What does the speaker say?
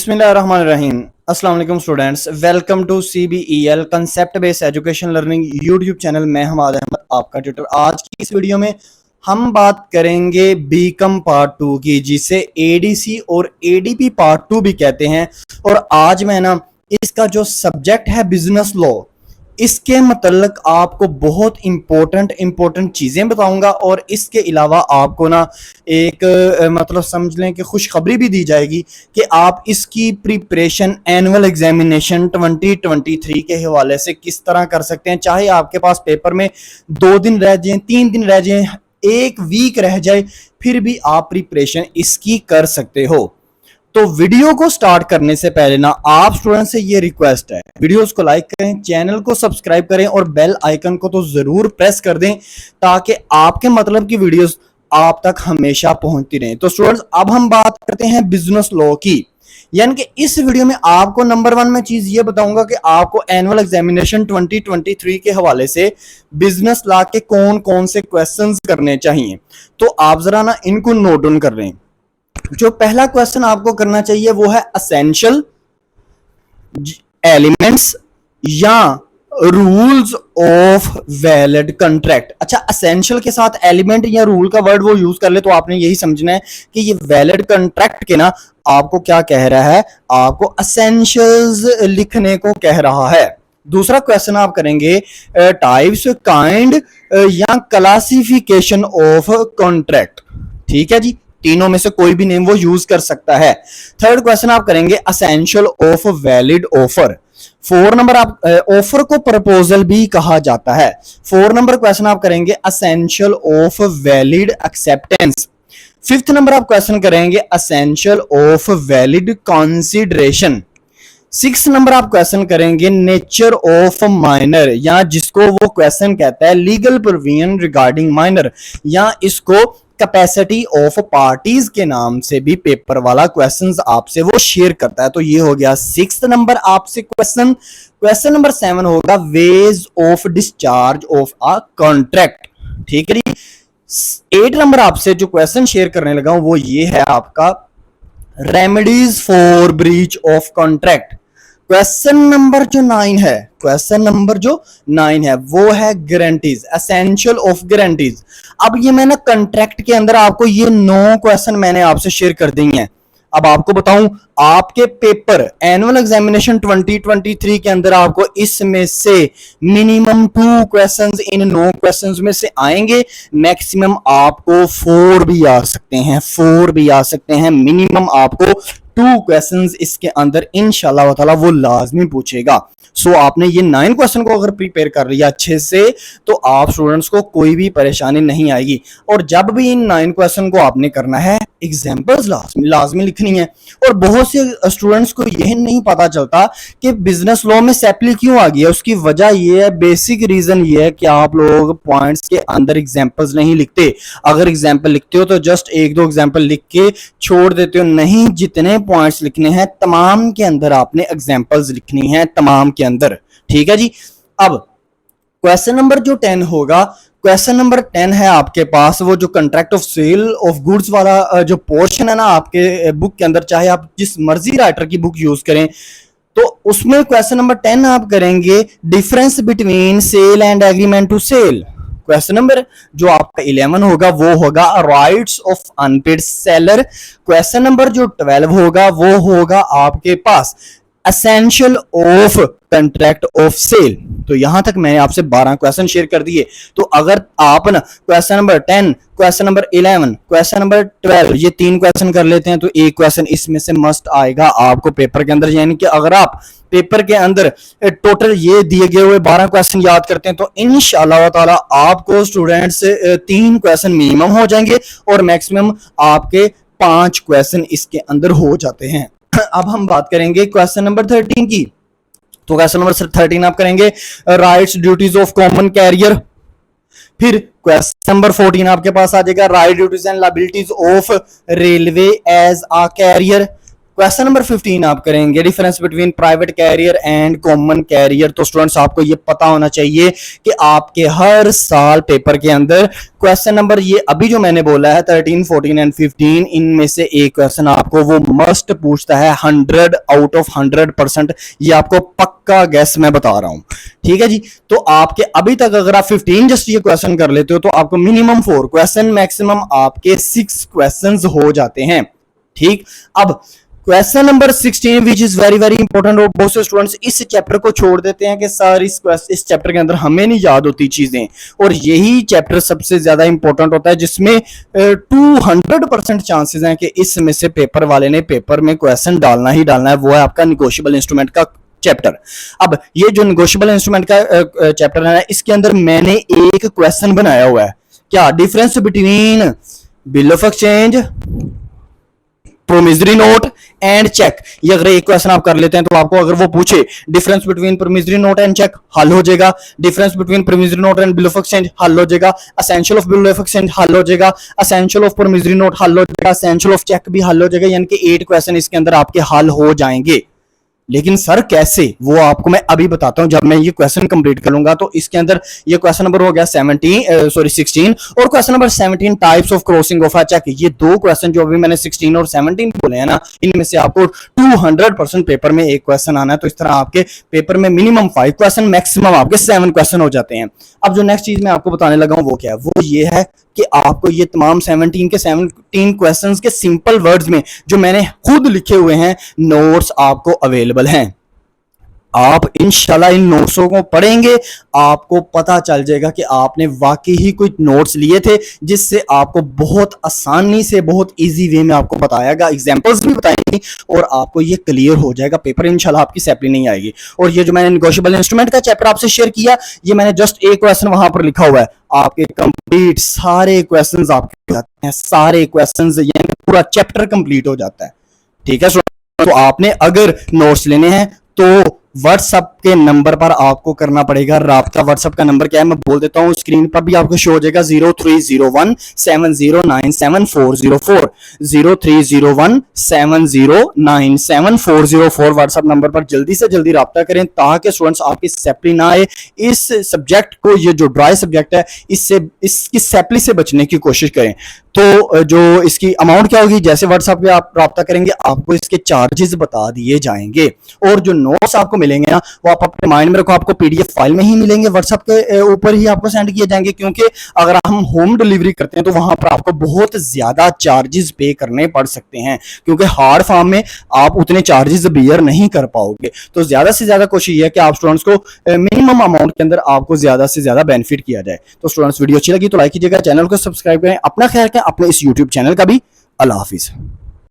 बिस्मिल्लाहिर्रहमानिर्रहीम। अस्सलाम वालेकुम students, welcome to CBEL concept based education learning YouTube channel. मैं हमाद अहमद, आपका ट्यूटर। आज की इस वीडियो में हम बात करेंगे बीकॉम पार्ट 2 की, जिसे ADC और ADP पार्ट 2 भी कहते हैं। और आज मैं इसका जो सब्जेक्ट है बिजनेस लॉ, इसके मतलब आपको बहुत इंपॉर्टेंट चीजें बताऊंगा। और इसके अलावा आपको एक मतलब समझ लें कि खुशखबरी भी दी जाएगी कि आप इसकी प्रिपरेशन एनुअल एग्जामिनेशन 2023 के हवाले से किस तरह कर सकते हैं। चाहे आपके पास पेपर में 2 दिन रह जाए, 3 दिन रह जाए, 1 वीक रह जाए, फिर भी आप प्रिपरेशन इसकी कर सकते हो। तो वीडियो को स्टार्ट करने से पहले आप स्टूडेंट से ये रिक्वेस्ट है, वीडियोस को लाइक करें, चैनल को सब्सक्राइब करें और बेल आइकन को तो जरूर प्रेस कर दें ताकि आपके मतलब की वीडियोस आप तक हमेशा पहुंचती रहें। तो स्टूडेंट्स, अब हम बात करते हैं बिजनेस लॉ की। यानी कि इस वीडियो में आपको नंबर 1 में चीज ये बताऊंगा कि आपको एनुअल एग्जामिनेशन 2023 के हवाले से बिजनेस लॉ के कौन कौन से क्वेश्चंस करने चाहिए। तो आप जरा इनको नोट डाउन कर लें। जो पहला क्वेश्चन आपको करना चाहिए वो है असेंशियल एलिमेंट्स या रूल्स ऑफ वैलिड कॉन्ट्रैक्ट। अच्छा, असेंशियल के साथ एलिमेंट या रूल का वर्ड वो यूज कर ले तो आपने यही समझना है कि ये वैलिड कॉन्ट्रैक्ट के आपको क्या कह रहा है, आपको असेंशियल्स लिखने को कह रहा है। दूसरा क्वेश्चन आप करेंगे टाइप्स, काइंड या क्लासिफिकेशन ऑफ कॉन्ट्रैक्ट। ठीक है जी, तीनों में से कोई भी नेम वो यूज कर सकता है। थर्ड क्वेश्चन आप करेंगे essential of valid offer. 4 number आप ऑफर को प्रपोजल भी कहा जाता है। 4 नंबर क्वेश्चन आप करेंगे essential of valid acceptance. 5th number आप क्वेश्चन करेंगे essential of valid consideration. 6 number आप क्वेश्चन करेंगे नेचर ऑफ माइनर, या जिसको वो क्वेश्चन कहता है लीगल प्रोविजन रिगार्डिंग माइनर, या इसको कैपेसिटी ऑफ पार्टीज के नाम से भी पेपर वाला क्वेश्चंस आपसे वो शेयर करता है। तो ये हो गया 6th नंबर आपसे क्वेश्चन। क्वेश्चन नंबर 7 होगा ways of discharge of a contract. ठीक है जी। 8 नंबर आपसे जो क्वेश्चन शेयर करने लगा हूं वो ये है आपका remedies for breach of contract. Question number जो 9 है, क्वेश्चन नंबर जो 9 है वो है गारंटीज, एसेंशियल ऑफ गारंटीज। अब ये मैंने कॉन्ट्रैक्ट के अंदर आपको ये 9 क्वेश्चन मैंने आपसे शेयर कर दी हैं। अब आपको बताऊं, आपके पेपर एनुअल एग्जामिनेशन 2023 के अंदर आपको इसमें से मिनिमम 2 क्वेश्चंस इन 9 क्वेश्चंस में से आएंगे। मैक्सिमम आपको 4 भी आ सकते हैं, 4 भी आ सकते हैं। मिनिमम आपको 2 क्वेश्चंस इसके अंदर इंशाल्लाह ताला वो लाजमी पूछेगा। सो आपने ये 9 क्वेश्चन को अगर प्रिपेयर कर लिया अच्छे से तो आप स्टूडेंट्स को कोई भी परेशानी नहीं आएगी। और जब भी इन 9 क्वेश्चन को आपने करना है, एग्जाम्पल्स लाजमी लिखनी है। और बहुत से स्टूडेंट्स को यह नहीं पता चलता कि बिजनेस लॉ में सेपली क्यों आ गया। उसकी वजह यह है, बेसिक रीजन ये है कि आप लोग पॉइंट्स के अंदर एग्जाम्पल्स नहीं लिखते। अगर एग्जाम्पल लिखते हो तो जस्ट 1-2 एग्जाम्पल लिख के छोड़ देते हो। नहीं, जितने पॉइंट्स लिखने हैं तमाम के अंदर आपने एग्जाम्पल्स लिखनी है, तमाम के अंदर। ठीक है जी। अब क्वेश्चन नंबर जो 10 होगा, क्वेश्चन नंबर 10 है आपके पास वो जो contract of sale of goods वाला जो पोर्शन है आपके बुक के अंदर, चाहे आप जिस मर्जी राइटर की बुक यूज करें, तो उसमें क्वेश्चन नंबर 10 आप करेंगे difference between sale and agreement to sell. Question number जो आपका 11 होगा वो होगा rights of unpaid seller. Question number जो 12 होगा वो होगा आपके पास essential of contract of sale. तो यहां तक मैंने आपसे 12 क्वेश्चन शेयर कर दिए। तो अगर आप question number 10, question number 11, question number 12 ये 3 क्वेश्चन कर लेते हैं तो एक क्वेश्चन इसमें से मस्ट आएगा आपको पेपर के अंदर। यानी कि अगर आप पेपर के अंदर टोटल ये दिए गए हुए 12 क्वेश्चन याद करते हैं तो इंशाल्लाह ताला आपको स्टूडेंट्स 3 क्वेश्चन मिनिमम हो जाएंगे और मैक्सिमम आपके 5 क्वेश्चन इसके अंदर हो जाते हैं। अब हम बात करेंगे क्वेश्चन नंबर 13 की। तो क्वेश्चन नंबर 13 आप करेंगे rights duties of common carrier. फिर क्वेश्चन नंबर 14 आपके पास आ जाएगा right duties and liabilities of railway as a carrier. Question number 15 आप करेंगे difference between private carrier and common carrier. तो स्टूडेंट्स आपको ये पता होना चाहिए कि आपके हर साल पेपर के अंदर क्वेश्चन नंबर ये अभी जो मैंने बोला है 13, 14 एंड 15, इनमें से एक क्वेश्चन आपको वो मस्ट पूछता है 100 आउट ऑफ 100%। ये आपको पक्का गैस मैं बता रहा हूं, ठीक है जी। तो आपके अभी तक अगर आप 15 जस्ट ये क्वेश्चन कर लेते हो तो आपको मिनिमम 4 क्वेश्चन, मैक्सिमम आपके 6 क्वेश्चंस हो जाते हैं, ठीक। अब question number 16 which is very very important, और बहुत से स्टूडेंट्स इस चैप्टर को छोड़ देते हैं कि सर इस चैप्टर के अंदर हमें नहीं याद होती चीजें, और यही चैप्टर सबसे ज्यादा इंपॉर्टेंट होता है जिसमें 200% चांसेस हैं कि इसमें से पेपर वाले ने पेपर में क्वेश्चन डालना ही डालना है। वो है आपका निगोशिएबल इंस्ट्रूमेंट का चैप्टर। अब ये जो निगोशिएबल इंस्ट्रूमेंट का चैप्टर है इसके अंदर मैंने एक क्वेश्चन बनाया हुआ है, क्या difference between bill of exchange, promissory note and cheque. ये अगर एक क्वेश्चन आप कर लेते हैं तो आपको अगर वो पूछे difference between promissory note and cheque, हल हो जाएगा। Difference between promissory note and bill of exchange, हल हो जाएगा। Essential of bill of exchange, हल हो जाएगा। एसेंशियल ऑफ प्रोमिसरी नोट, हल हो जाएगा। एसेंशियल ऑफ चेक भी हल हो जाएगा। यानी कि 8 क्वेश्चन इसके अंदर आपके हल हो जाएंगे। लेकिन सर कैसे, वो आपको मैं अभी बताता हूं जब मैं ये क्वेश्चन कंप्लीट करूंगा। तो इसके अंदर ये क्वेश्चन नंबर हो गया 16 और question number 17 types of crossing of a cheque. ये दो क्वेश्चन जो अभी मैंने 16 और 17 बोले हैं ना, इनमें से आपको 200% पेपर में एक क्वेश्चन आना है। तो इस तरह आपके पेपर में मिनिमम 5 क्वेश्चन, मैक्सिमम आपके 7 क्वेश्चन हो जाते हैं। अब जो नेक्स्ट चीज मैं आपको बताने लगा हूं वो क्या है, वो ये है कि आपको ये तमाम 17 के 17 क्वेश्चंस के सिंपल वर्ड्स में जो मैंने खुद लिखे हुए हैं नोट्स आपको अवेलेबल हैं। आप इंशाल्लाह इन नोट्सों को पढ़ेंगे, आपको पता चल जाएगा कि आपने वाकई ही कुछ नोट्स लिए थे जिससे आपको बहुत आसानी से, बहुत इजी वे में आपको बतायागा, एग्जांपल्स भी बताएंगे और आपको ये क्लियर हो जाएगा। पेपर इंशाल्लाह आपकी सैपली नहीं आएगी। और ये जो मैंने निगोशिएबल इंस्ट्रूमेंट का चैप्टर आपसे शेयर किया, ये मैंने जस्ट एक क्वेश्चन वहां पर लिखा हुआ है, आपके कंप्लीट सारे क्वेश्चंस आपके जाते हैं, सारे क्वेश्चंस, यानी पूरा चैप्टर कंप्लीट हो जाता है, ठीक है। तो आपने अगर नोट्स लेने हैं तो व्हाट्सएप के नंबर पर आपको करना पड़ेगा राब्ता। व्हाट्सएप का नंबर क्या है मैं बोल देता हूं, स्क्रीन पर भी आपको शो हो जाएगा 030170977404 030170977404। व्हाट्सएप नंबर पर जल्दी से जल्दी राब्ता करें ताकि स्टूडेंट्स आपकी सैपली ना आए। इस सब्जेक्ट को, ये जो ड्राई सब्जेक्ट है, इसकी सैपली से बचने की कोशिश करें। तो जो इसकी अमाउंट क्या होगी, जैसे व्हाट्सएप पे आप राब्ता करेंगे आपको इसके चार्जेस बता दिए जाएंगे। और जो नोट्स आपको मिलेंगे ना वो आप अपने माइंड में रखो, आपको पीडीएफ फाइल में ही मिलेंगे, व्हाट्सएप के ऊपर ही आपको सेंड किए जाएंगे। क्योंकि अगर हम होम डिलीवरी करते हैं तो वहां पर आपको बहुत ज्यादा चार्जेस पे करने पड़ सकते हैं, क्योंकि हार्ड फॉर्म में आप उतने चार्जेस बियर नहीं कर पाओगे। तो ज्यादा से ज्यादा कोशिश ये है कि आप स्टूडेंट्स को मिनिमम अमाउंट के अंदर आपको ज्यादा से ज्यादा बेनिफिट किया जाए। तो स्टूडेंट्स वीडियो अच्छी लगी तो लाइक कीजिएगा, चैनल को सब्सक्राइब करें, अपना ख्याल रखें, अपने इस यूट्यूब चैनल का भी। अल्लाह हाफिज।